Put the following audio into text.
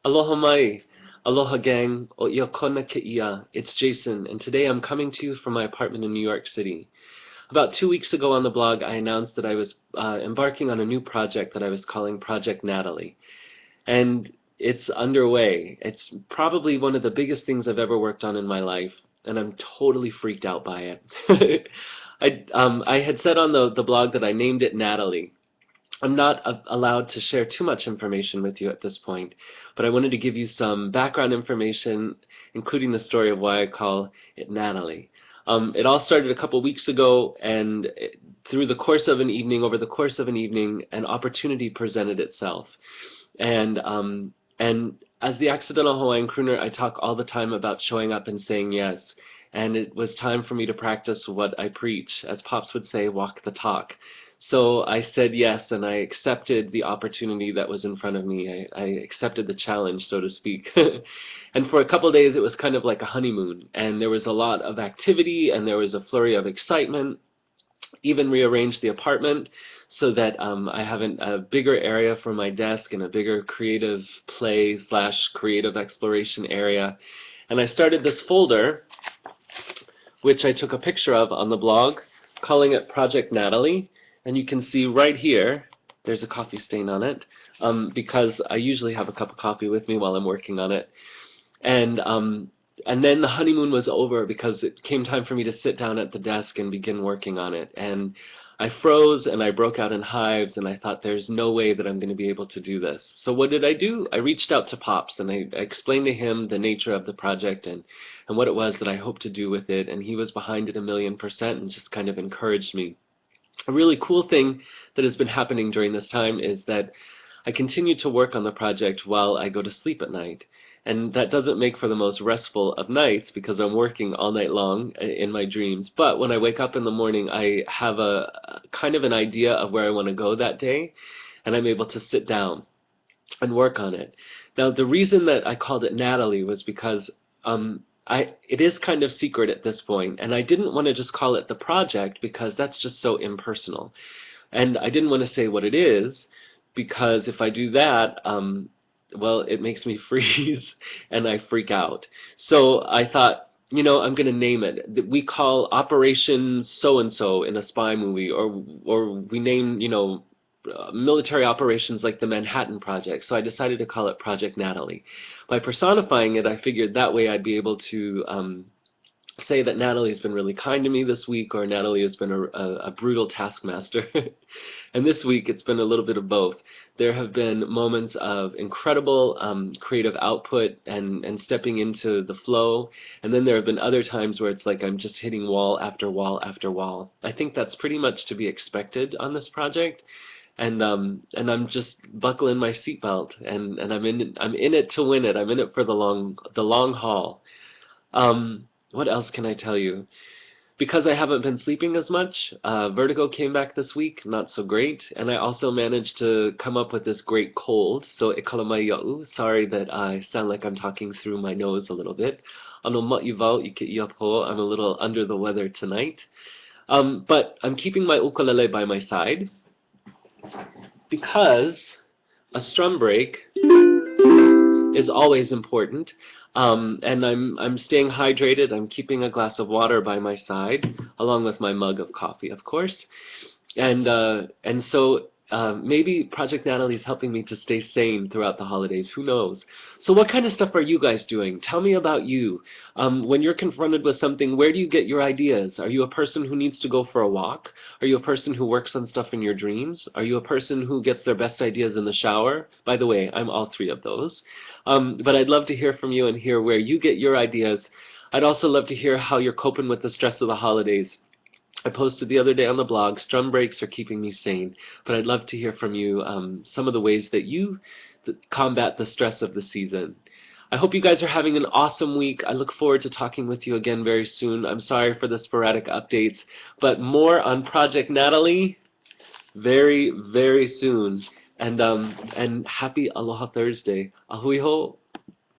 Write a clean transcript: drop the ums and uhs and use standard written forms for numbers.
Aloha mai. Aloha gang. O ia kona ke ia. It's Jason, and today I'm coming to you from my apartment in New York City. About 2 weeks ago on the blog, I announced that I was embarking on a new project that I was calling Project Natalie. And it's underway. It's probably one of the biggest things I've ever worked on in my life, and I'm totally freaked out by it. I had said on the blog that I named it Natalie. I'm not allowed to share too much information with you at this point, but I wanted to give you some background information, including the story of why I call it Natalie. It all started a couple weeks ago, and through the course of an evening, over the course of an evening, an opportunity presented itself. And as the accidental Hawaiian crooner, I talk all the time about showing up and saying yes. And it was time for me to practice what I preach. As Pops would say, walk the talk. So I said yes, and I accepted the opportunity that was in front of me. I accepted the challenge, so to speak. And for a couple of days, it was kind of like a honeymoon. And there was a lot of activity, and there was a flurry of excitement. Even rearranged the apartment so that I have a bigger area for my desk and a bigger creative play slash creative exploration area. And I started this folder, which I took a picture of on the blog, calling it Project Natalie. And you can see right here, there's a coffee stain on it, because I usually have a cup of coffee with me while I'm working on it. And then the honeymoon was over because it came time for me to sit down at the desk and begin working on it. And I froze and I broke out in hives, and I thought there's no way that I'm going to be able to do this. So what did I do? I reached out to Pops, and I explained to him the nature of the project and what it was that I hoped to do with it. And he was behind it 1,000,000% and just kind of encouraged me. A really cool thing that has been happening during this time is that I continue to work on the project while I go to sleep at night. And that doesn't make for the most restful of nights because I'm working all night long in my dreams. But when I wake up in the morning, I have a kind of an idea of where I want to go that day, and I'm able to sit down and work on it. Now, the reason that I called it Natalie was because it is kind of secret at this point, and I didn't want to just call it the project because that's just so impersonal. And I didn't want to say what it is because if I do that, well, it makes me freeze and I freak out. So I thought, I'm going to name it. We call Operation so-and-so in a spy movie, or we name, military operations like the Manhattan Project. So I decided to call it Project Natalie. By personifying it, I figured that way I'd be able to say that Natalie's been really kind to me this week, or Natalie has been a brutal taskmaster. And this week, it's been a little bit of both. There have been moments of incredible creative output and stepping into the flow, and then there have been other times where it's like I'm just hitting wall after wall after wall. I think that's pretty much to be expected on this project, and I'm just buckling my seatbelt, and I'm in it to win it. I'm in it for the long haul. What else can I tell you? Because I haven't been sleeping as much, vertigo came back this week, not so great, and I also managed to come up with this great cold, so e kalamai ia'u. Sorry that I sound like I'm talking through my nose a little bit. Ano ma'ivau I ke ia po. I'm a little under the weather tonight. But I'm keeping my ukulele by my side because a strum break is always important. And I'm staying hydrated. I'm keeping a glass of water by my side, along with my mug of coffee, of course. And so maybe Project Natalie is helping me to stay sane throughout the holidays. Who knows? So what kind of stuff are you guys doing? Tell me about you. When you're confronted with something, where do you get your ideas? Are you a person who needs to go for a walk? Are you a person who works on stuff in your dreams? Are you a person who gets their best ideas in the shower? By the way, I'm all three of those. But I'd love to hear from you and hear where you get your ideas. I'd also love to hear how you're coping with the stress of the holidays. I posted the other day on the blog, strum breaks are keeping me sane, but I'd love to hear from you some of the ways that you combat the stress of the season. I hope you guys are having an awesome week. I look forward to talking with you again very soon. I'm sorry for the sporadic updates, but more on Project Natalie very, very soon. And happy Aloha Thursday. Ahui ho.